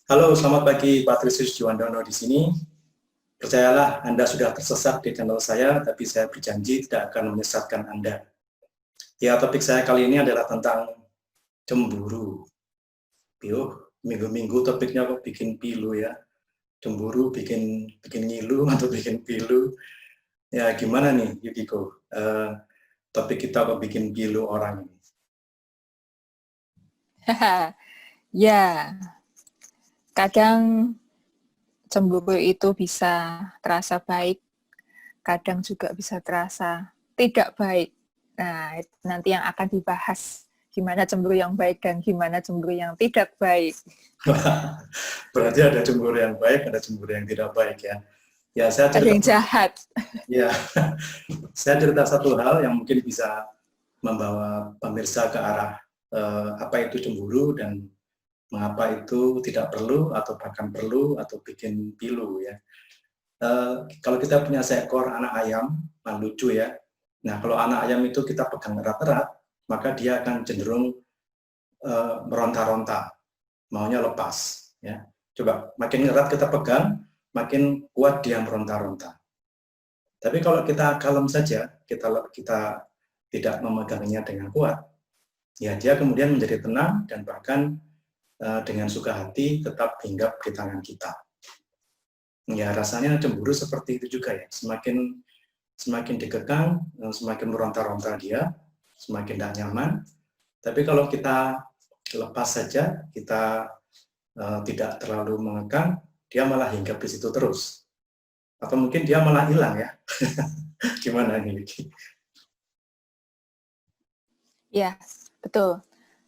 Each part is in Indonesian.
Halo, selamat pagi Pak Trisius Juwandono di sini. Percayalah, Anda sudah tersesat di channel saya, tapi saya berjanji tidak akan menyesatkan Anda. Ya, topik saya kali ini adalah tentang cemburu. Minggu-minggu topiknya kok bikin pilu ya. Cemburu bikin ngilu atau bikin pilu. Ya, gimana nih Yukiko? Topik kita kok bikin pilu orang ini? Ya, kadang cemburu itu bisa terasa baik, kadang juga bisa terasa tidak baik. Nah, nanti yang akan dibahas gimana cemburu yang baik dan gimana cemburu yang tidak baik. Berarti ada cemburu yang baik, ada cemburu yang tidak baik ya. Ya, saya Ada cerita. yang jahat. Ya, saya cerita satu hal yang mungkin bisa membawa pemirsa ke arah apa itu cemburu dan mengapa itu tidak perlu atau bahkan perlu atau bikin pilu ya. Kalau kita punya seekor anak ayam, lucu ya. Nah, kalau anak ayam itu kita pegang erat-erat, maka dia akan cenderung meronta-ronta, maunya lepas. Ya. Coba makin erat kita pegang, makin kuat dia meronta-ronta. Tapi kalau kita kalem saja, kita tidak memegangnya dengan kuat, ya dia kemudian menjadi tenang dan bahkan dengan suka hati tetap hinggap di tangan kita. Ya rasanya cemburu seperti itu juga ya. Semakin dikekang, semakin meronta-ronta dia, semakin tidak nyaman. Tapi kalau kita lepas saja, kita tidak terlalu mengekang, dia malah hinggap di situ terus. Atau mungkin dia malah hilang ya. Gimana ini? Ya, betul.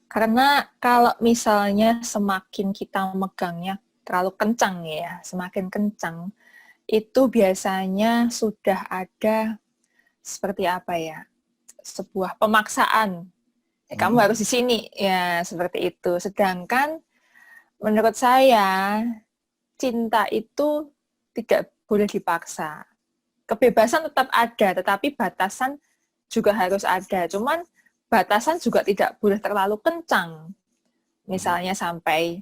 Karena kalau misalnya semakin kita megangnya terlalu kencang ya, semakin kencang, itu biasanya sudah ada seperti apa ya, sebuah pemaksaan. Kamu harus di sini, ya seperti itu. Sedangkan menurut saya, cinta itu tidak boleh dipaksa. Kebebasan tetap ada, tetapi batasan juga harus ada. Cuman batasan juga tidak boleh terlalu kencang. Misalnya sampai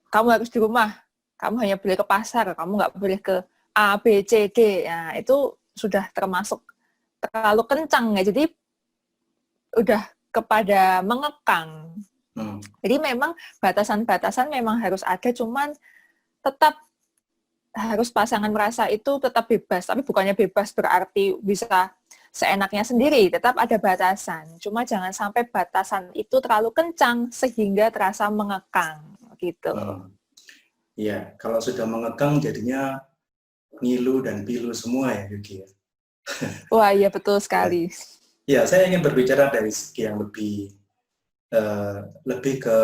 kamu harus di rumah, kamu hanya boleh ke pasar, kamu nggak boleh ke A, B, C, D. Nah, itu sudah termasuk terlalu kencang ya. Jadi udah kepada mengekang. Jadi memang batasan-batasan memang harus ada, cuman tetap harus pasangan merasa itu tetap bebas, tapi bukannya bebas berarti bisa seenaknya sendiri, tetap ada batasan. Cuma jangan sampai batasan itu terlalu kencang sehingga terasa mengekang gitu. Iya, kalau sudah mengekang jadinya ngilu dan pilu semua ya Yuki ya. Wah iya betul sekali. Ya, saya ingin berbicara dari segi yang lebih ke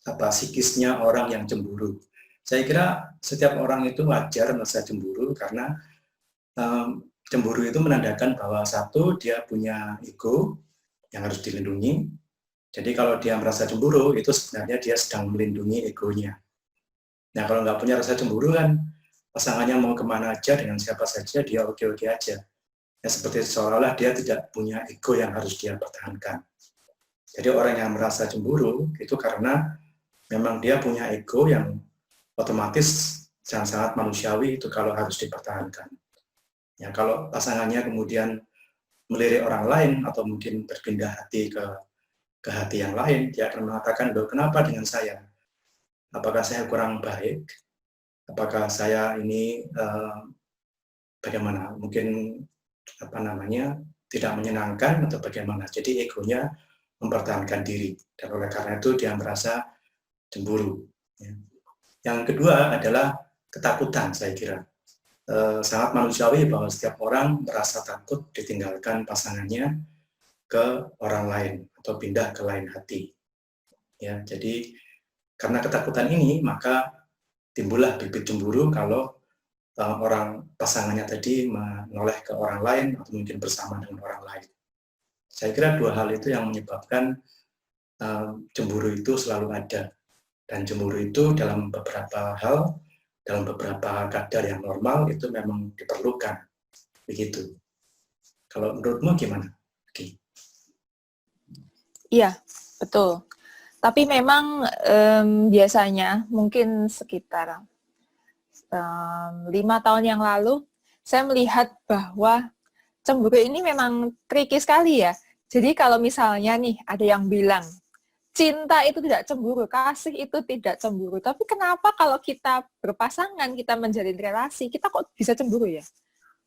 apa psikisnya orang yang cemburu. Saya kira setiap orang itu wajar merasa cemburu karena cemburu itu menandakan bahwa satu dia punya ego yang harus dilindungi. Jadi kalau dia merasa cemburu itu sebenarnya dia sedang melindungi egonya. Nah kalau nggak punya rasa cemburu kan pasangannya mau kemana aja dengan siapa saja dia oke-oke aja. Ya seperti seolah-olah dia tidak punya ego yang harus dia pertahankan. Jadi orang yang merasa cemburu itu karena memang dia punya ego yang otomatis sangat manusiawi itu kalau harus dipertahankan. Ya kalau pasangannya kemudian melirik orang lain atau mungkin berpindah hati ke hati yang lain, dia akan mengatakan, loh kenapa dengan saya? Apakah saya kurang baik? Apakah saya ini bagaimana? Mungkin apa namanya tidak menyenangkan atau bagaimana? Jadi egonya mempertahankan diri dan oleh karena itu dia merasa cemburu. Yang kedua adalah ketakutan, saya kira. Sangat manusiawi bahwa setiap orang merasa takut ditinggalkan pasangannya ke orang lain atau pindah ke lain hati. Ya, jadi karena ketakutan ini maka timbullah bibit cemburu kalau orang pasangannya tadi menoleh ke orang lain atau mungkin bersama dengan orang lain. Saya kira dua hal itu yang menyebabkan cemburu itu selalu ada. Dan cemburu itu dalam beberapa hal, dalam beberapa kadar yang normal itu memang diperlukan. Begitu. Kalau menurutmu gimana? Iya, betul. Tapi memang biasanya mungkin sekitar 5 tahun yang lalu, saya melihat bahwa cemburu ini memang tricky sekali ya. Jadi kalau misalnya nih ada yang bilang, cinta itu tidak cemburu, kasih itu tidak cemburu. Tapi kenapa kalau kita berpasangan, kita menjalin relasi, kita kok bisa cemburu ya?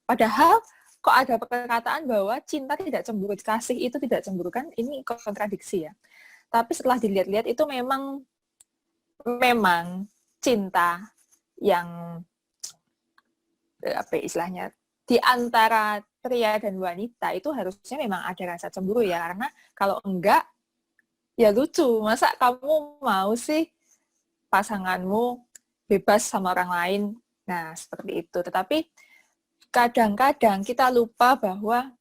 Padahal kok ada perkataan bahwa cinta tidak cemburu, kasih itu tidak cemburu, kan ini kontradiksi ya. Tapi setelah dilihat-lihat itu memang cinta yang apa istilahnya di antara pria dan wanita itu harusnya memang ada rasa cemburu ya, karena kalau enggak ya lucu, masa kamu mau sih pasanganmu bebas sama orang lain. Nah, seperti itu. Tetapi kadang-kadang kita lupa bahwa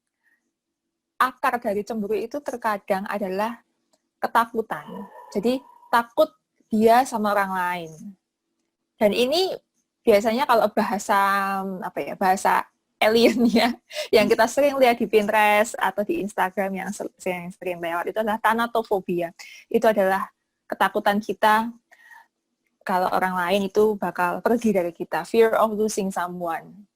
akar dari cemburu itu terkadang adalah ketakutan. Jadi takut dia sama orang lain. Dan ini biasanya kalau bahasa alien ya, yang kita sering lihat di Pinterest atau di Instagram yang sering lewat itu adalah thanatophobia. Itu adalah ketakutan kita kalau orang lain itu bakal pergi dari kita, fear of losing someone.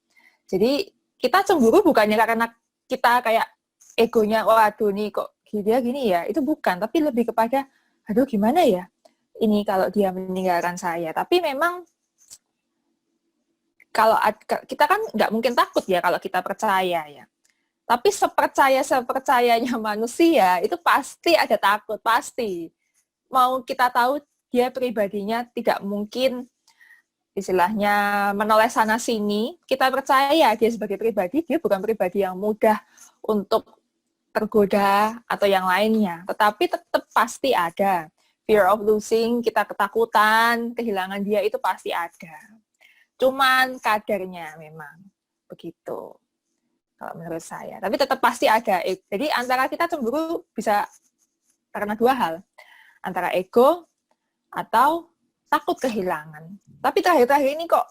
Jadi kita cemburu bukannya karena kita kayak egonya, waduh nih kok dia gini ya, itu bukan, tapi lebih kepada, aduh gimana ya, ini kalau dia meninggalkan saya. Tapi memang kalau kita kan nggak mungkin takut ya kalau kita percaya ya. Tapi sepercayanya manusia itu pasti ada takut, pasti. Mau kita tahu dia pribadinya tidak mungkin istilahnya menoleh sana sini, kita percaya dia sebagai pribadi, dia bukan pribadi yang mudah untuk tergoda atau yang lainnya. Tetapi tetap pasti ada. Fear of losing, kita ketakutan, kehilangan dia itu pasti ada. Cuman kadarnya memang begitu, kalau menurut saya. Tapi tetap pasti ada. Jadi antara kita cemburu bisa karena dua hal. Antara ego atau takut kehilangan. Tapi terakhir-terakhir ini kok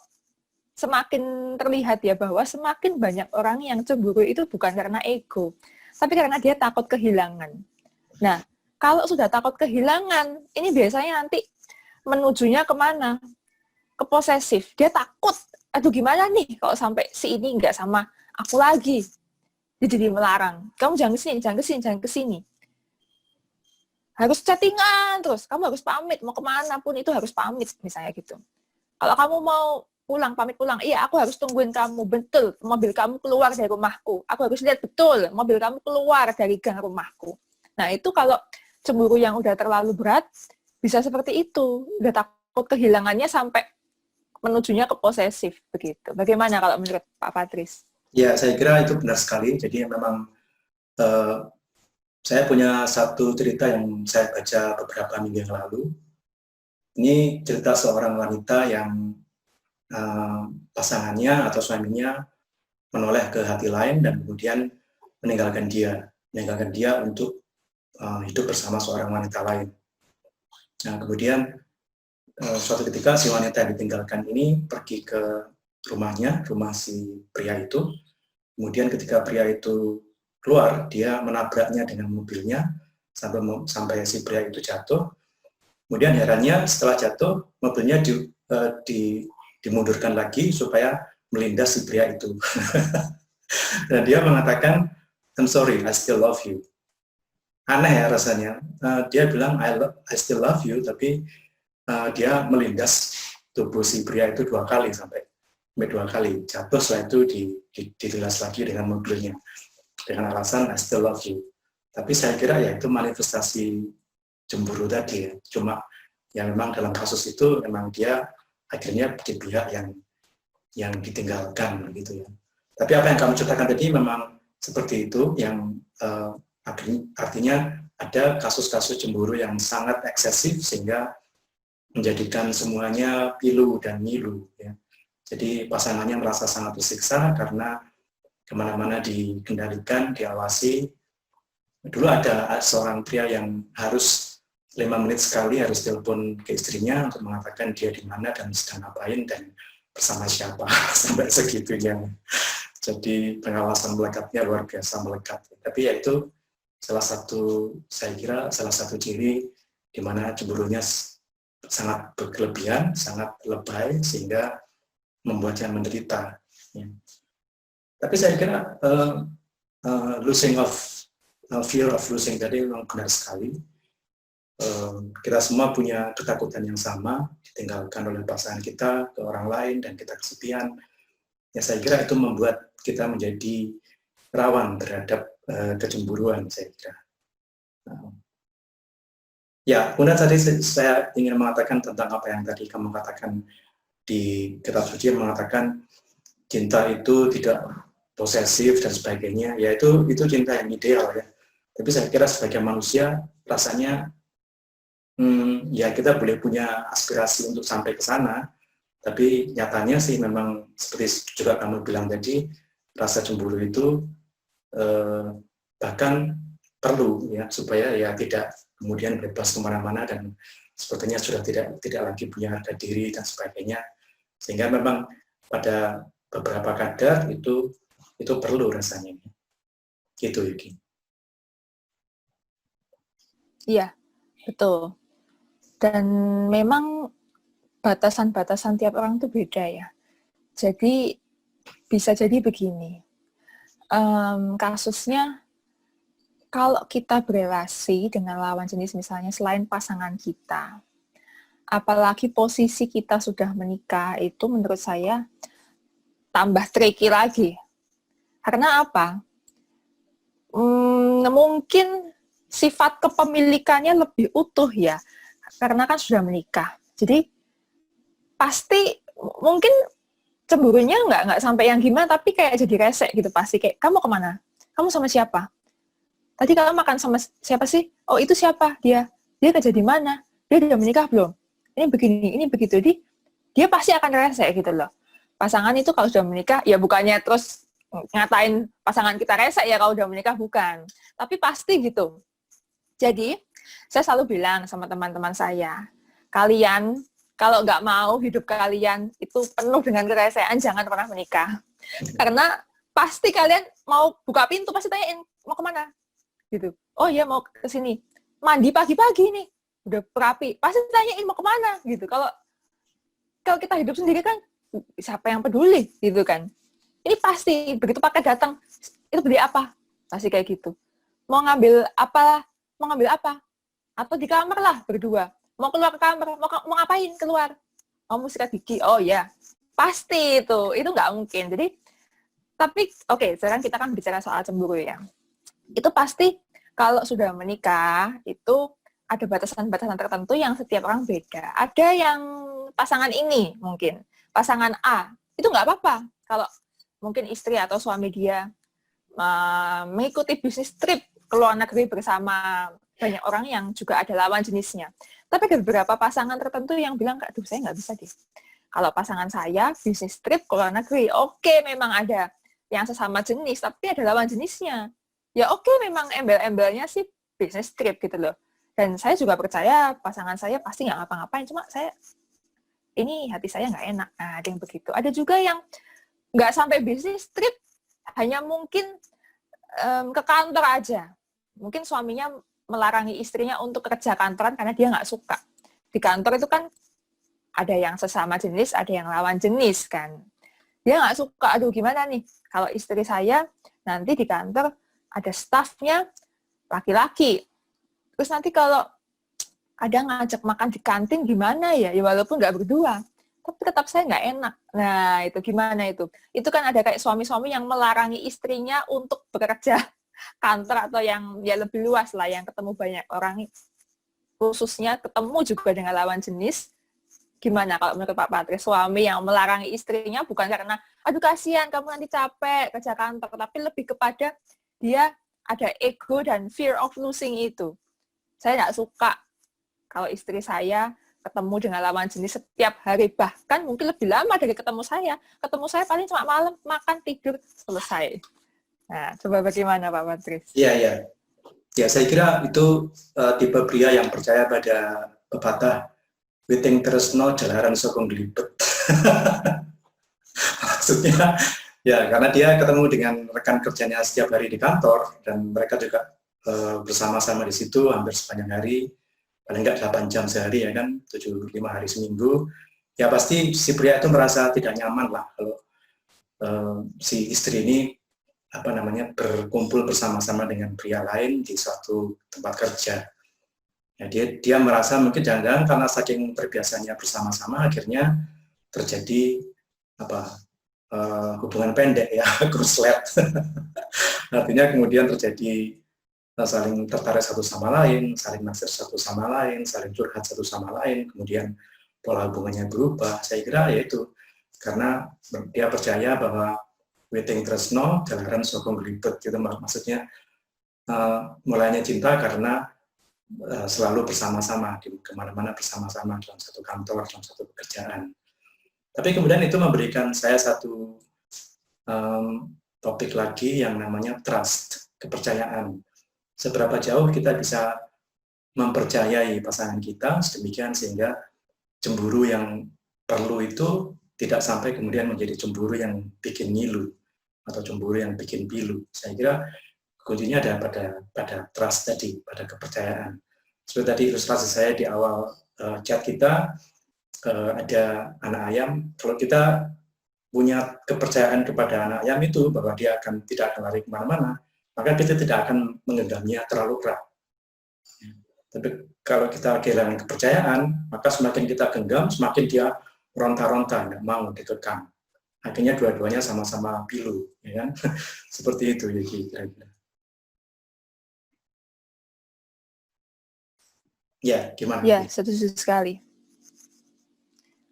semakin terlihat ya bahwa semakin banyak orang yang cemburu itu bukan karena ego, tapi karena dia takut kehilangan. Nah, kalau sudah takut kehilangan, ini biasanya nanti menujunya kemana? Ke posesif. Dia takut, aduh gimana nih kalau sampai si ini nggak sama aku lagi. Dia jadi melarang. Kamu jangan kesini, jangan kesini, jangan kesini. Harus chattingan terus. Kamu harus pamit, mau kemana pun itu harus pamit, misalnya gitu. Kalau kamu mau pulang, pamit pulang. Iya, aku harus tungguin kamu. Betul, mobil kamu keluar dari rumahku. Aku harus lihat betul, mobil kamu keluar dari gang rumahku. Nah, itu kalau cemburu yang udah terlalu berat, bisa seperti itu. Udah takut kehilangannya sampai menujunya ke posesif, begitu. Bagaimana kalau menurut Pak Patris? Ya, saya kira itu benar sekali. Jadi memang saya punya satu cerita yang saya baca beberapa minggu yang lalu. Ini cerita seorang wanita yang pasangannya atau suaminya menoleh ke hati lain dan kemudian meninggalkan dia untuk hidup bersama seorang wanita lain. Nah, kemudian suatu ketika si wanita yang ditinggalkan ini pergi ke rumahnya, rumah si pria itu. Kemudian ketika pria itu keluar, dia menabraknya dengan mobilnya sampai si pria itu jatuh. Kemudian herannya setelah jatuh, mobilnya dimundurkan lagi supaya melindas si pria itu. Dan dia mengatakan, I'm sorry, I still love you. Aneh ya rasanya. Dia bilang, I still love you, tapi dia melindas tubuh si pria itu dua kali sampai 2 kali. Jatuh, setelah itu dilindas lagi dengan mobilnya. Dengan alasan, I still love you. Tapi saya kira ya itu manifestasi cemburu tadi ya. Cuma yang memang dalam kasus itu memang dia akhirnya di pihak yang ditinggalkan gitu ya. Tapi apa yang kamu ceritakan tadi memang seperti itu, yang artinya ada kasus-kasus cemburu yang sangat eksesif sehingga menjadikan semuanya pilu dan milu ya. Jadi pasangannya merasa sangat tersiksa karena kemana-mana dikendalikan, diawasi. Dulu ada seorang pria yang harus 5 menit sekali harus telepon ke istrinya untuk mengatakan dia di mana dan sedang ngapain dan bersama siapa, sampai segitunya. Jadi pengawasan melekatnya luar biasa melekat. Tapi ya itu salah satu, saya kira salah satu ciri di mana cemburunya sangat berkelebihan, sangat lebay, sehingga membuatnya menderita. Ya. Tapi saya kira fear of losing tadi memang benar sekali. Kita semua punya ketakutan yang sama, ditinggalkan oleh pasangan kita ke orang lain dan kita kesepian. Ya, saya kira itu membuat kita menjadi rawan terhadap kecemburuan, saya kira. Ya, kemudian tadi saya ingin mengatakan tentang apa yang tadi kamu katakan di kitab suci, mengatakan cinta itu tidak posesif dan sebagainya. Ya, itu cinta yang ideal ya. Tapi saya kira sebagai manusia rasanya ya kita boleh punya aspirasi untuk sampai ke sana, tapi nyatanya sih memang seperti juga kamu bilang tadi, rasa cemburu itu bahkan perlu ya supaya ya tidak kemudian bebas kemana-mana dan sepertinya sudah tidak lagi punya harga diri dan sebagainya, sehingga memang pada beberapa kadar itu perlu rasanya gitu, Yuki. Iya, betul. Dan memang batasan-batasan tiap orang itu beda ya. Jadi bisa jadi begini, kasusnya kalau kita berelasi dengan lawan jenis misalnya selain pasangan kita, apalagi posisi kita sudah menikah, itu menurut saya tambah tricky lagi. Karena apa? Mungkin sifat kepemilikannya lebih utuh ya, karena kan sudah menikah. Jadi pasti mungkin cemburunya nggak sampai yang gimana, tapi kayak jadi resek gitu pasti. Kayak, kamu kemana? Kamu sama siapa? Tadi kamu makan sama siapa sih? Oh, itu siapa? Dia kerja di mana? Dia udah menikah belum? Ini begini, ini begitu. Jadi dia pasti akan resek gitu loh. Pasangan itu kalau sudah menikah, ya bukannya terus ngatain pasangan kita resek ya kalau udah menikah, bukan. Tapi pasti gitu. Jadi, saya selalu bilang sama teman-teman saya, kalian kalau nggak mau hidup kalian itu penuh dengan keresehan, jangan pernah menikah. Karena pasti kalian mau buka pintu, pasti tanyain, mau kemana? Gitu. Oh iya, mau ke sini. Mandi pagi-pagi nih, udah berapi. Pasti tanyain mau kemana? Gitu. Kalau kita hidup sendiri kan, siapa yang peduli? Gitu kan. Ini pasti, begitu pakai datang, itu beli apa? Pasti kayak gitu. Mau ngambil apa? Mau ngambil apa? Atau di kamar lah, berdua. Mau keluar ke kamar, mau ngapain keluar? Mau sikat gigi? Oh iya, pasti itu nggak mungkin. Jadi, tapi oke, sekarang kita kan bicara soal cemburu ya. Itu pasti kalau sudah menikah, itu ada batasan-batasan tertentu yang setiap orang beda. Ada yang pasangan ini mungkin, pasangan A, itu nggak apa-apa. Kalau mungkin istri atau suami dia mengikuti bisnis trip ke luar negeri bersama banyak orang yang juga ada lawan jenisnya. Tapi ada beberapa pasangan tertentu yang bilang, aduh saya nggak bisa deh. Kalau pasangan saya bisnis trip ke luar negeri, oke, memang ada yang sesama jenis, tapi ada lawan jenisnya. Ya oke, memang embel-embelnya sih bisnis trip gitu loh. Dan saya juga percaya pasangan saya pasti nggak ngapa-ngapain, cuma ini hati saya nggak enak. Nah, ada yang begitu. Ada juga yang nggak sampai bisnis trip, hanya mungkin ke kantor aja. Mungkin suaminya melarangi istrinya untuk kerja kantoran karena dia nggak suka. Di kantor itu kan ada yang sesama jenis, ada yang lawan jenis kan. Dia nggak suka, aduh gimana nih, kalau istri saya nanti di kantor ada stafnya laki-laki. Terus nanti kalau ada ngajak makan di kantin gimana ya? Ya walaupun nggak berdua, tapi tetap saya nggak enak. Nah, itu gimana itu? Itu kan ada kayak suami-suami yang melarangi istrinya untuk bekerja kantor atau yang ya lebih luas lah, yang ketemu banyak orang, khususnya ketemu juga dengan lawan jenis. Gimana kalau menurut Pak Patris, suami yang melarangi istrinya bukan karena aduh kasihan kamu nanti capek kerja kantor, tapi lebih kepada dia ada ego dan fear of losing itu. Saya nggak suka kalau istri saya ketemu dengan lawan jenis setiap hari, bahkan mungkin lebih lama dari ketemu saya. Ketemu saya paling cuma malam, makan, tidur, selesai. Nah, coba bagaimana Pak Patris? Iya. Ya, saya kira itu tipe pria yang percaya pada pepatah witing tresno jalaran sokong gelibet. Maksudnya, ya karena dia ketemu dengan rekan kerjanya setiap hari di kantor, dan mereka juga bersama-sama di situ hampir sepanjang hari, paling nggak 8 jam sehari ya kan, 5 hari seminggu, ya pasti si pria itu merasa tidak nyaman lah kalau si istri ini berkumpul bersama-sama dengan pria lain di suatu tempat kerja. Ya, dia merasa mungkin jangan-jangan karena saking terbiasanya bersama-sama akhirnya terjadi hubungan pendek ya, korslet. Artinya kemudian terjadi saling tertarik satu sama lain, saling naksir satu sama lain, saling curhat satu sama lain, kemudian pola hubungannya berubah. Saya kira yaitu karena dia percaya bahwa waiting tresno, jalaran sokong ribet, gitu maksudnya mulainya cinta karena selalu bersama-sama, di kemana-mana bersama-sama dalam satu kantor, dalam satu pekerjaan. Tapi kemudian itu memberikan saya satu topik lagi yang namanya trust, kepercayaan. Seberapa jauh kita bisa mempercayai pasangan kita sedemikian sehingga cemburu yang perlu itu tidak sampai kemudian menjadi cemburu yang bikin ngilu atau cemburu yang bikin pilu. Saya kira kuncinya ada pada trust tadi, pada kepercayaan. Seperti tadi ilustrasi saya di awal chat kita, ada anak ayam. Kalau kita punya kepercayaan kepada anak ayam itu bahwa dia tidak akan lari kemana-mana, maka kita tidak akan menggenggamnya terlalu erat. Tapi kalau kita kehilangan kepercayaan, maka semakin kita genggam, semakin dia ronta-ronta, nggak mau dikekang. Akhirnya dua-duanya sama-sama pilu, ya kan? Seperti itu, ya kira-kira. Ya, gimana? Ya, setuju sekali.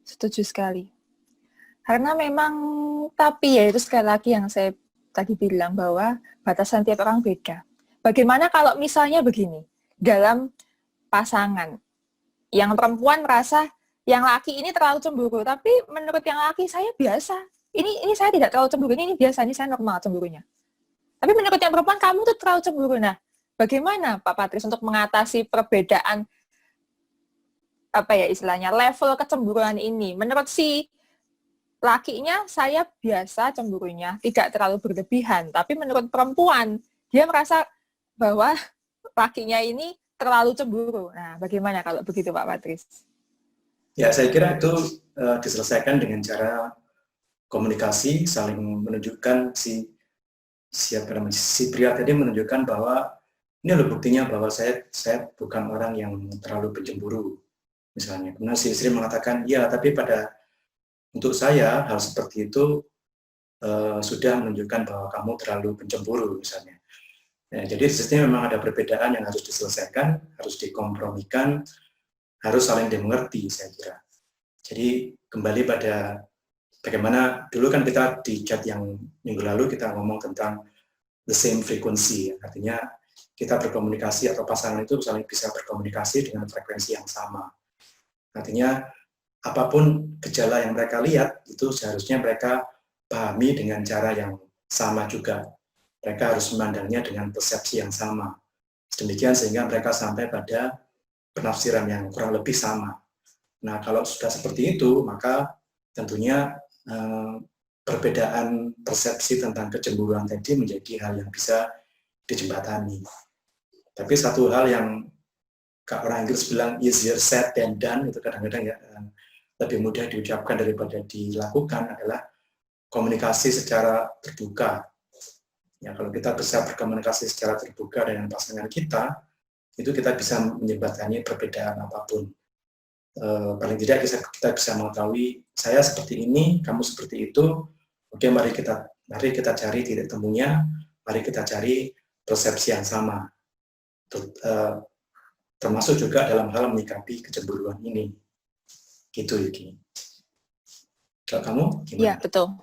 Setuju sekali. Karena memang, tapi ya itu sekali lagi yang saya tadi bilang bahwa batasan tiap orang beda. Bagaimana kalau misalnya begini, dalam pasangan, yang perempuan merasa yang laki ini terlalu cemburu, tapi menurut yang laki saya biasa. Ini saya tidak terlalu cemburu, ini biasa, ini saya normal cemburunya. Tapi menurut yang perempuan, kamu tuh terlalu cemburu. Nah, bagaimana Pak Patris untuk mengatasi perbedaan istilahnya level kecemburuan ini? Menurut si lakinya saya biasa cemburunya, tidak terlalu berlebihan. Tapi menurut perempuan, dia merasa bahwa lakinya ini terlalu cemburu. Nah, bagaimana kalau begitu Pak Patris? Ya, saya kira itu diselesaikan dengan cara komunikasi, saling menunjukkan si pria tadi menunjukkan bahwa ini loh buktinya bahwa saya bukan orang yang terlalu pencemburu. Misalnya, kemudian si istri mengatakan, ya, tapi untuk saya hal seperti itu sudah menunjukkan bahwa kamu terlalu pencemburu, misalnya. Ya, jadi sistemnya memang ada perbedaan yang harus diselesaikan, harus dikompromikan, harus saling dimengerti, saya kira. Jadi kembali pada bagaimana dulu kan kita di chat yang minggu lalu kita ngomong tentang the same frequency, artinya kita berkomunikasi atau pasangan itu saling bisa berkomunikasi dengan frekuensi yang sama. Artinya apapun gejala yang mereka lihat, itu seharusnya mereka pahami dengan cara yang sama juga. Mereka harus memandangnya dengan persepsi yang sama. Demikian sehingga mereka sampai pada penafsiran yang kurang lebih sama. Nah, kalau sudah seperti itu, maka tentunya perbedaan persepsi tentang kecemburuan tadi menjadi hal yang bisa dijembatani. Tapi satu hal yang orang Inggris bilang easier said than done, itu kadang-kadang ya lebih mudah diucapkan daripada dilakukan adalah komunikasi secara terbuka. Ya, kalau kita bisa berkomunikasi secara terbuka dengan pasangan kita, itu kita bisa menjembatani perbedaan apapun. Paling tidak kita bisa mengetahui saya seperti ini, kamu seperti itu. Oke, mari kita cari titik temunya, mari kita cari persepsi yang sama. Termasuk juga dalam hal menyikapi kecemburuan ini. Gitu, Yuki. Kalau kamu gimana? Iya, betul.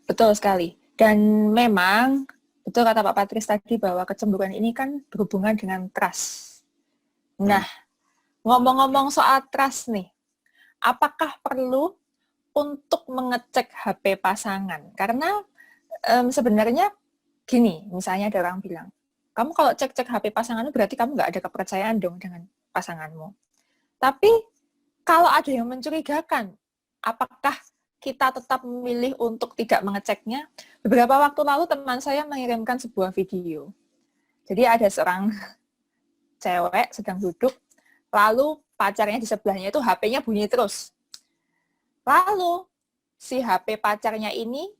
Betul sekali. Dan memang, betul kata Pak Patris tadi bahwa kecemburuan ini kan berhubungan dengan trust. Nah, ngomong-ngomong soal trust nih, apakah perlu untuk mengecek HP pasangan? Karena sebenarnya gini, misalnya ada orang bilang, kamu kalau cek-cek HP pasanganmu berarti kamu nggak ada kepercayaan dong dengan pasanganmu. Tapi kalau ada yang mencurigakan, apakah kita tetap memilih untuk tidak mengeceknya? Beberapa waktu lalu teman saya mengirimkan sebuah video. Jadi ada seorang cewek sedang duduk, lalu pacarnya di sebelahnya itu HP-nya bunyi terus. Lalu si HP pacarnya ini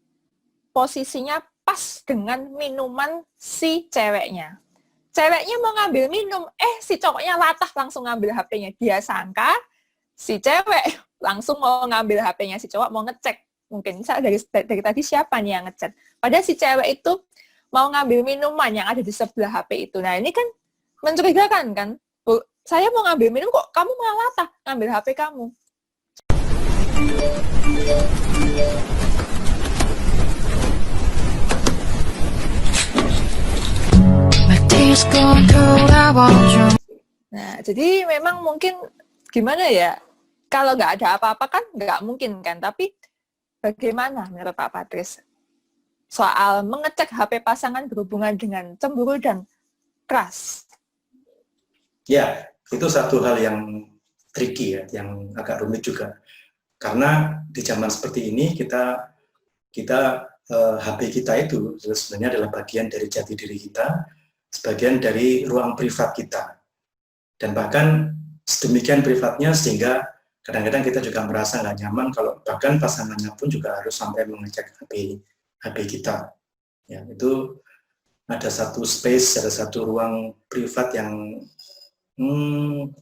posisinya pas dengan minuman si ceweknya. Ceweknya mau ngambil minum, si cowoknya latah langsung ngambil HP-nya. Dia sangka si cewek langsung mau ngambil HP-nya si cowok, mau ngecek. Mungkin dari tadi siapa nih yang ngecek. Padahal si cewek itu mau ngambil minuman yang ada di sebelah HP itu. Nah ini kan mencurigakan kan. Saya mau ngambil minum kok kamu malah latah ngambil HP kamu. Nah, jadi memang mungkin gimana ya, kalau nggak ada apa-apa kan nggak mungkin kan, tapi bagaimana menurut Pak Patris soal mengecek HP pasangan berhubungan dengan cemburu dan trust? Ya, itu satu hal yang tricky ya, yang agak rumit juga. Karena di zaman seperti ini kita HP kita itu sebenarnya adalah bagian dari jati diri kita, sebagian dari ruang privat kita. Dan bahkan sedemikian privatnya sehingga kadang-kadang kita juga merasa nggak nyaman kalau bahkan pasangannya pun juga harus sampai mengecek HP kita. Ya, itu ada satu space, ada satu ruang privat yang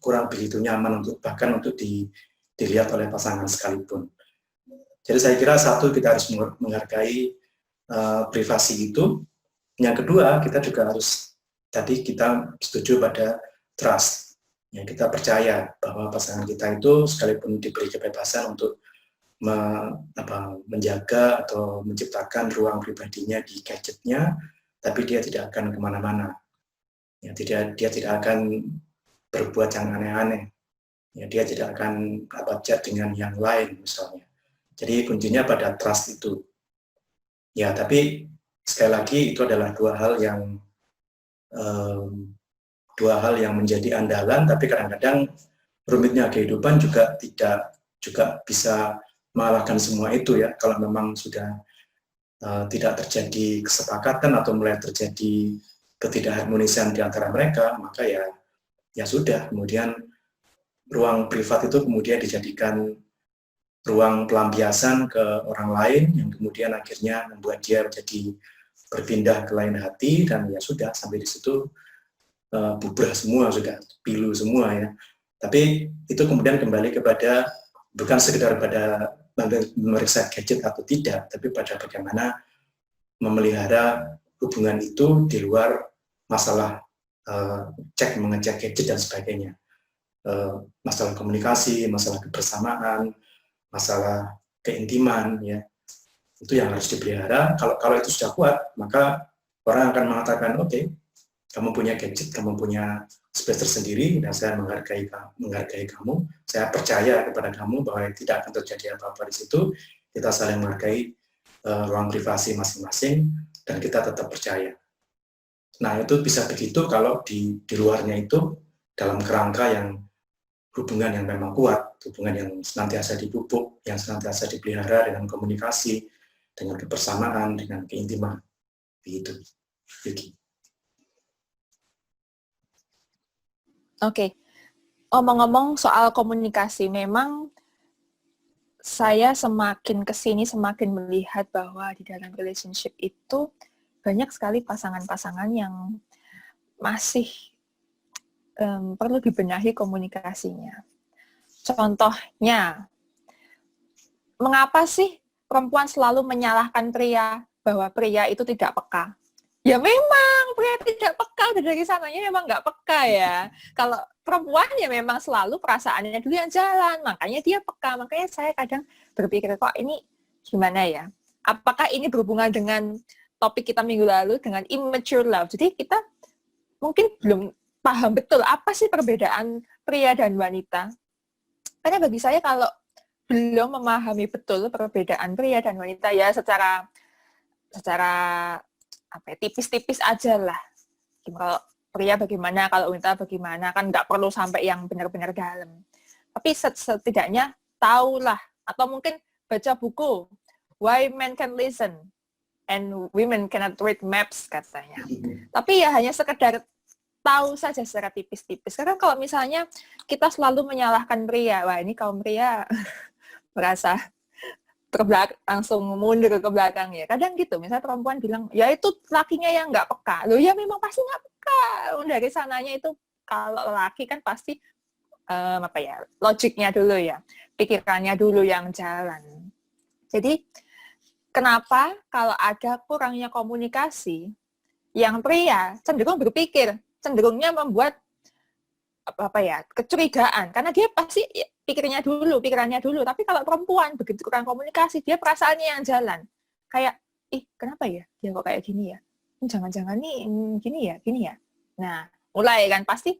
kurang begitu nyaman bahkan untuk dilihat oleh pasangan sekalipun. Jadi saya kira satu, kita harus menghargai privasi itu. Yang kedua, kita juga harus, tadi kita setuju pada trust. Ya, kita percaya bahwa pasangan kita itu sekalipun diberi kebebasan untuk menjaga atau menciptakan ruang pribadinya di gadgetnya, tapi dia tidak akan kemana-mana. Ya, dia tidak akan berbuat yang aneh-aneh. Ya, dia tidak akan chat dengan yang lain misalnya. Jadi kuncinya pada trust itu. Ya, tapi sekali lagi itu adalah dua hal yang menjadi andalan, tapi kadang-kadang rumitnya kehidupan juga tidak juga bisa mengalahkan semua itu ya. Kalau memang sudah tidak terjadi kesepakatan atau mulai terjadi ketidakharmonisan di antara mereka, maka ya sudah, kemudian ruang privat itu kemudian dijadikan ruang pelampiasan ke orang lain yang kemudian akhirnya membuat dia menjadi berpindah ke lain hati, dan ya sudah, sampai di situ bubrah semua, sudah pilu semua ya. Tapi itu kemudian kembali kepada bukan sekedar pada memeriksa gadget atau tidak, tapi pada bagaimana memelihara hubungan itu di luar masalah mengecek gadget dan sebagainya. Masalah komunikasi, masalah kebersamaan, masalah keintiman, ya itu yang harus dipelihara. Kalau itu sudah kuat, maka orang akan mengatakan, oke, kamu punya gadget, kamu punya space tersendiri, dan saya menghargai kamu, saya percaya kepada kamu bahwa tidak akan terjadi apa-apa di situ, kita saling menghargai ruang privasi masing-masing, dan kita tetap percaya. Nah, itu bisa begitu kalau di luarnya itu dalam kerangka yang hubungan yang memang kuat, hubungan yang senantiasa dipupuk, yang senantiasa dipelihara dengan komunikasi, dengan kebersamaan, dengan keintiman. Begitu. Oke. Ngomong-ngomong soal komunikasi, memang saya semakin kesini semakin melihat bahwa di dalam relationship itu banyak sekali pasangan-pasangan yang masih perlu dibenahi komunikasinya. Contohnya, mengapa sih perempuan selalu menyalahkan pria bahwa pria itu tidak peka? Ya memang pria tidak peka, udah dari sananya memang nggak peka ya. Kalau perempuan ya memang selalu perasaannya dulu yang jalan, makanya dia peka. Makanya saya kadang berpikir, kok ini gimana ya? Apakah ini berhubungan dengan topik kita minggu lalu dengan immature love? Jadi kita mungkin belum paham betul apa sih perbedaan pria dan wanita. Karena bagi saya kalau belum memahami betul perbedaan pria dan wanita ya secara tipis-tipis aja lah. Kalau pria bagaimana, kalau wanita bagaimana, kan nggak perlu sampai yang benar-benar dalam. Tapi setidaknya tahulah, atau mungkin baca buku Why Men Can Listen and Women Cannot Read Maps katanya. Tapi ya hanya sekedar tahu saja secara tipis-tipis. Karena kalau misalnya kita selalu menyalahkan pria, wah ini kaum pria merasa langsung mundur ke belakang ya. Kadang gitu, misalnya perempuan bilang, ya itu lakinya yang nggak peka. Loh ya memang pasti nggak peka. Dari sananya itu kalau laki kan pasti logiknya dulu ya, pikirannya dulu yang jalan. Jadi kenapa kalau ada kurangnya komunikasi, yang pria cenderung berpikir, cenderungnya membuat kecurigaan, karena dia pasti pikirannya dulu. Tapi kalau perempuan begitu kurang komunikasi, dia perasaannya yang jalan. Kayak, kenapa ya dia kok kayak gini ya? Jangan-jangan nih gini ya. Nah, mulai kan pasti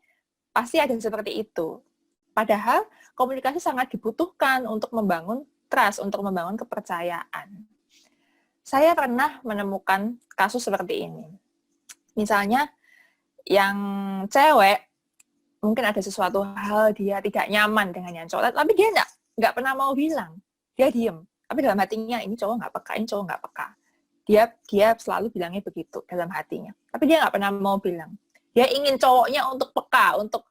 ada seperti itu. Padahal komunikasi sangat dibutuhkan untuk membangun trust, untuk membangun kepercayaan. Saya pernah menemukan kasus seperti ini. Misalnya, yang cewek mungkin ada sesuatu hal dia tidak nyaman dengan yang cowok, tapi dia nggak pernah mau bilang, dia diem. Tapi dalam hatinya ini cowok nggak peka. Dia selalu bilangnya begitu dalam hatinya. Tapi dia nggak pernah mau bilang. Dia ingin cowoknya untuk peka, untuk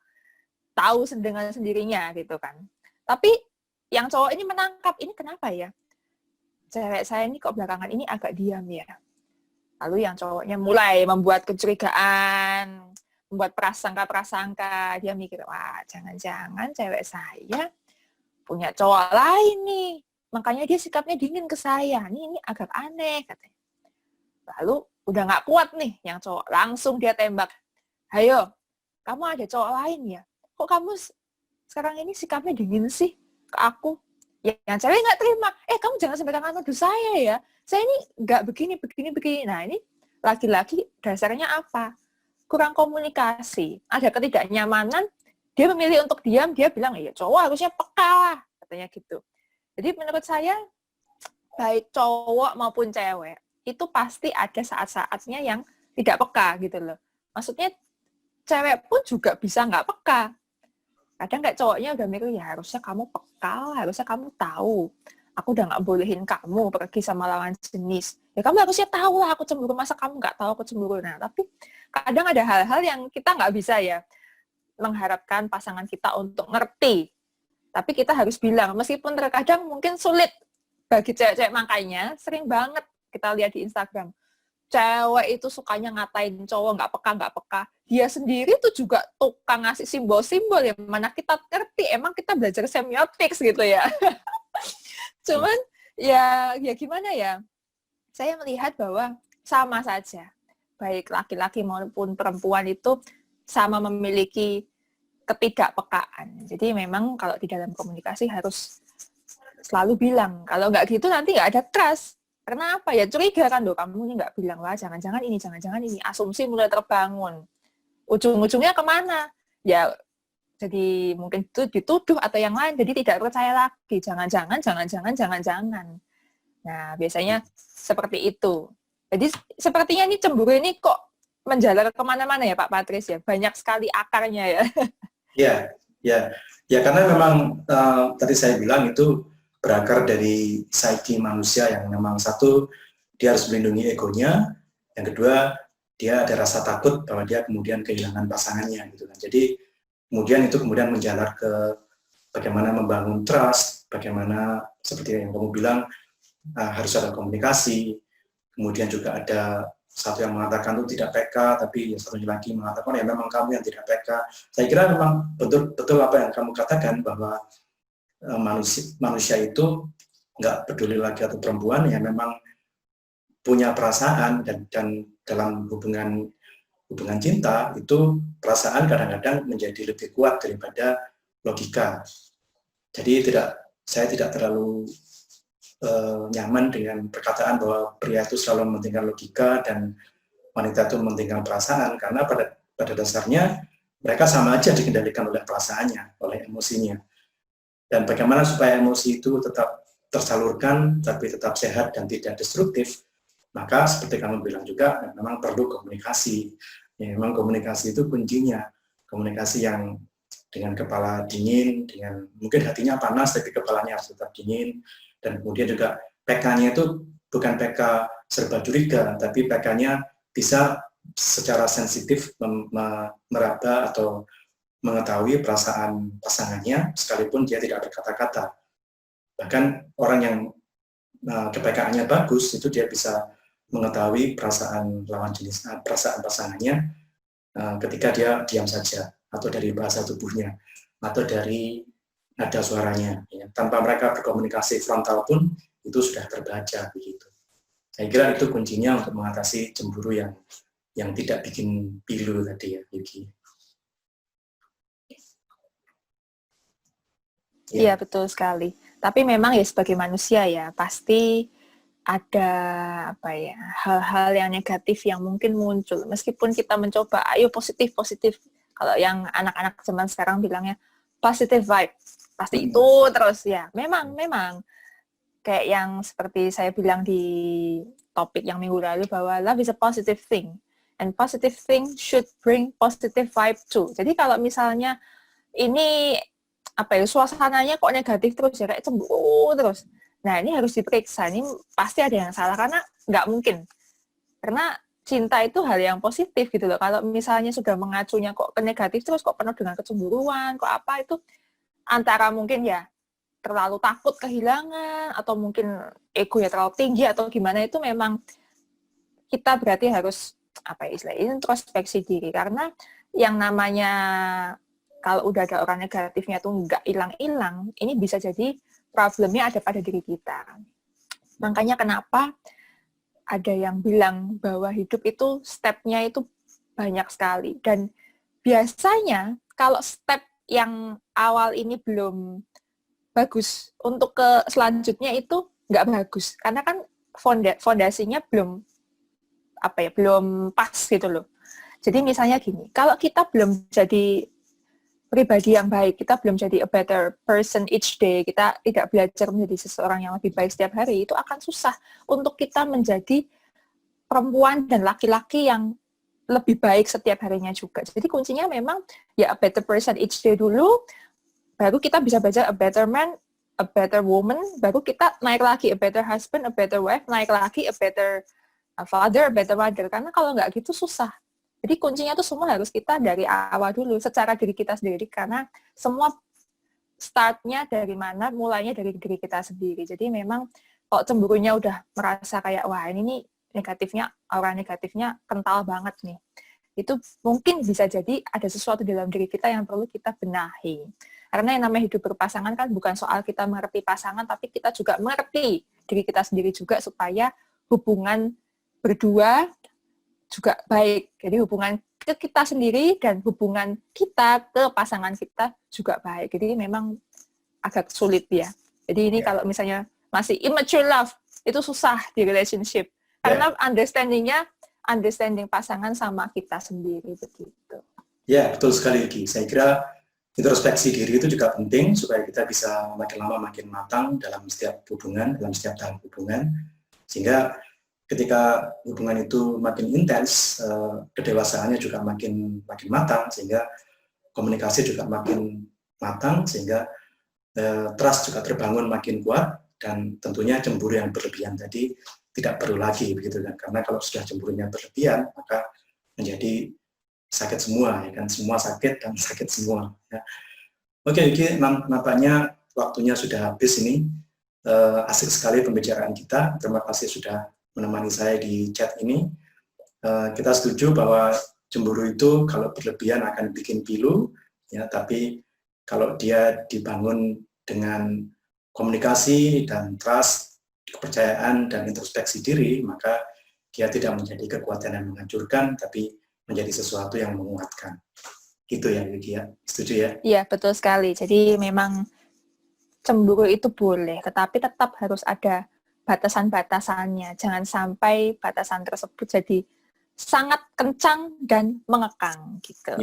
tahu dengan sendirinya gitu kan. Tapi yang cowok ini menangkap, ini kenapa ya? Cewek saya ini kok belakangan ini agak diam ya. Lalu yang cowoknya mulai membuat kecurigaan, membuat prasangka. Dia mikir, wah jangan-jangan cewek saya punya cowok lain nih. Makanya dia sikapnya dingin ke saya. Ini agak aneh katanya. Lalu udah nggak kuat nih yang cowok. Langsung dia tembak. Hayo, kamu ada cowok lain ya? Kok kamu sekarang ini sikapnya dingin sih ke aku? Ya, yang cewek nggak terima. Kamu jangan sembarangan nuduh saya ya. Saya ini nggak begini. Nah ini laki-laki dasarnya apa? Kurang komunikasi, ada ketidaknyamanan, dia memilih untuk diam, dia bilang, ya cowok harusnya peka lah, katanya gitu. Jadi menurut saya, baik cowok maupun cewek, itu pasti ada saat-saatnya yang tidak peka gitu loh. Maksudnya, cewek pun juga bisa nggak peka. Kadang kayak cowoknya udah mikir, ya harusnya kamu peka lah, harusnya kamu tahu. Aku udah nggak bolehin kamu pergi sama lawan jenis. Ya kamu harusnya tahu lah aku cemburu, masa kamu nggak tahu aku cemburu. Nah, tapi kadang ada hal-hal yang kita nggak bisa ya mengharapkan pasangan kita untuk ngerti. Tapi kita harus bilang, meskipun terkadang mungkin sulit bagi cewek-cewek, makanya sering banget kita lihat di Instagram. Cewek itu sukanya ngatain cowok nggak peka. Dia sendiri tuh juga tukang ngasih simbol-simbol yang mana kita ngerti, emang kita belajar semiotics gitu ya. Cuman ya gimana ya, saya melihat bahwa sama saja, baik laki-laki maupun perempuan itu sama memiliki ketidakpekaan. Jadi memang kalau di dalam komunikasi harus selalu bilang, kalau nggak gitu nanti nggak ada trust. Karena apa ya, curiga kan, kamu ini nggak bilang, wah jangan-jangan ini, asumsi mulai terbangun. Ujung-ujungnya kemana? Ya jadi mungkin itu dituduh atau yang lain, jadi tidak percaya lagi. Jangan-jangan. Nah, biasanya seperti itu. Jadi sepertinya ini cemburu ini kok menjalar kemana-mana ya Pak Patris ya? Banyak sekali akarnya ya. Ya karena memang tadi saya bilang itu berakar dari psyche manusia yang memang satu, dia harus melindungi egonya, yang kedua, dia ada rasa takut bahwa dia kemudian kehilangan pasangannya gitu kan. Jadi kemudian itu menjalar ke bagaimana membangun trust, bagaimana seperti yang kamu bilang harus ada komunikasi, kemudian juga ada satu yang mengatakan itu tidak peka, tapi yang satunya lagi mengatakan ya memang kamu yang tidak peka. Saya kira memang betul apa yang kamu katakan bahwa manusia itu nggak peduli lagi atau perempuan yang memang punya perasaan dan dalam hubungan cinta itu perasaan kadang-kadang menjadi lebih kuat daripada logika. Jadi saya tidak terlalu nyaman dengan perkataan bahwa pria itu selalu mementingkan logika dan wanita itu mementingkan perasaan, karena pada dasarnya mereka sama aja dikendalikan oleh perasaannya, oleh emosinya. Dan bagaimana supaya emosi itu tetap tersalurkan tapi tetap sehat dan tidak destruktif, maka seperti kamu bilang juga memang perlu komunikasi. Ya, memang komunikasi itu kuncinya, komunikasi yang dengan kepala dingin, dengan mungkin hatinya panas tapi kepalanya harus tetap dingin, dan kemudian juga PK-nya itu bukan PK serba curiga, tapi PK-nya bisa secara sensitif meraba atau mengetahui perasaan pasangannya, sekalipun dia tidak berkata-kata. Bahkan orang yang kepekaannya bagus, itu dia bisa mengetahui perasaan lawan jenis, perasaan pasangannya ketika dia diam saja, atau dari bahasa tubuhnya, atau dari nada suaranya. Ya. Tanpa mereka berkomunikasi frontal pun, itu sudah terbaca begitu. Saya kira itu kuncinya untuk mengatasi cemburu yang tidak bikin pilu tadi ya, Yuki. Iya, betul sekali. Tapi memang ya sebagai manusia ya, pasti ada apa ya, hal-hal yang negatif yang mungkin muncul. Meskipun kita mencoba, ayo positif. Kalau yang anak-anak zaman sekarang bilangnya positive vibe, pasti itu terus ya. Memang kayak yang seperti saya bilang di topik yang minggu lalu bahwa love is a positive thing. And positive thing should bring positive vibe too. Jadi kalau misalnya ini apa ya, suasananya kok negatif terus ya, kayak cemburu terus. Nah, ini harus diperiksa, ini pasti ada yang salah, karena nggak mungkin. Karena cinta itu hal yang positif gitu loh. Kalau misalnya sudah mengacunya kok ke negatif terus, kok penuh dengan kecemburuan, kok apa, itu antara mungkin ya terlalu takut kehilangan, atau mungkin egonya terlalu tinggi, atau gimana, itu memang kita berarti harus apa ya istilahnya, introspeksi diri. Karena yang namanya kalau udah ada orang negatifnya tuh nggak hilang-hilang, ini bisa jadi problemnya ada pada diri kita. Makanya kenapa ada yang bilang bahwa hidup itu step-nya itu banyak sekali. Dan biasanya kalau step yang awal ini belum bagus, untuk ke selanjutnya itu nggak bagus. Karena kan fondasinya belum apa ya, belum pas gitu loh. Jadi misalnya gini, kalau kita belum jadi pribadi yang baik, kita belum jadi a better person each day, kita tidak belajar menjadi seseorang yang lebih baik setiap hari, itu akan susah untuk kita menjadi perempuan dan laki-laki yang lebih baik setiap harinya juga. Jadi kuncinya memang ya a better person each day dulu, baru kita bisa belajar a better man, a better woman, baru kita naik lagi a better husband, a better wife, naik lagi a better father, a better mother. Karena kalau nggak gitu susah. Jadi kuncinya tuh semua harus kita dari awal dulu, secara diri kita sendiri, karena semua startnya dari mana, mulainya dari diri kita sendiri. Jadi memang kalau cemburunya udah merasa kayak, wah ini nih negatifnya, aura negatifnya kental banget nih, itu mungkin bisa jadi ada sesuatu dalam diri kita yang perlu kita benahi. Karena yang namanya hidup berpasangan kan bukan soal kita mengerti pasangan, tapi kita juga mengerti diri kita sendiri juga, supaya hubungan berdua juga baik. Jadi hubungan ke kita sendiri dan hubungan kita ke pasangan kita juga baik. Jadi memang agak sulit ya. Jadi ini kalau misalnya masih immature love, itu susah di relationship. Karena understanding pasangan sama kita sendiri begitu. Ya, betul sekali, Ki. Saya kira introspeksi diri itu juga penting supaya kita bisa makin lama makin matang dalam setiap hubungan, dalam setiap tahap hubungan. Sehingga ketika hubungan itu makin intens, kedewasaannya juga makin matang, sehingga komunikasi juga makin matang, sehingga trust juga terbangun makin kuat, dan tentunya cemburu yang berlebihan tadi tidak perlu lagi, begitu kan? Karena kalau sudah cemburunya berlebihan, maka menjadi sakit semua, ya kan? Semua sakit dan sakit semua. Ya. Oke, nampaknya waktunya sudah habis ini. Asik sekali pembicaraan kita. Terima kasih sudah menemani saya di chat ini. Kita setuju bahwa cemburu itu kalau berlebihan akan bikin pilu, ya, tapi kalau dia dibangun dengan komunikasi dan trust, kepercayaan dan introspeksi diri, maka dia tidak menjadi kekuatan yang menghancurkan, tapi menjadi sesuatu yang menguatkan. Gitu ya, Yuki ya. Setuju ya? Iya, betul sekali. Jadi memang cemburu itu boleh, tetapi tetap harus ada batasan-batasannya. Jangan sampai batasan tersebut jadi sangat kencang dan mengekang gitu.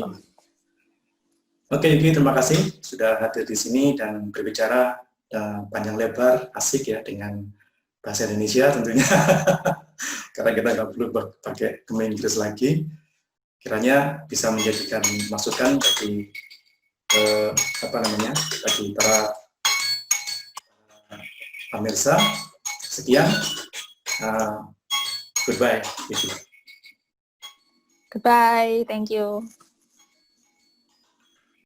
Oke, Yuki, terima kasih sudah hadir di sini dan berbicara panjang lebar, asik ya dengan bahasa Indonesia tentunya. Karena kita nggak perlu pakai ke Inggris lagi. Kiranya bisa menjadikan masukan bagi bagi para pemirsa. Sekian. Goodbye. Goodbye, thank you.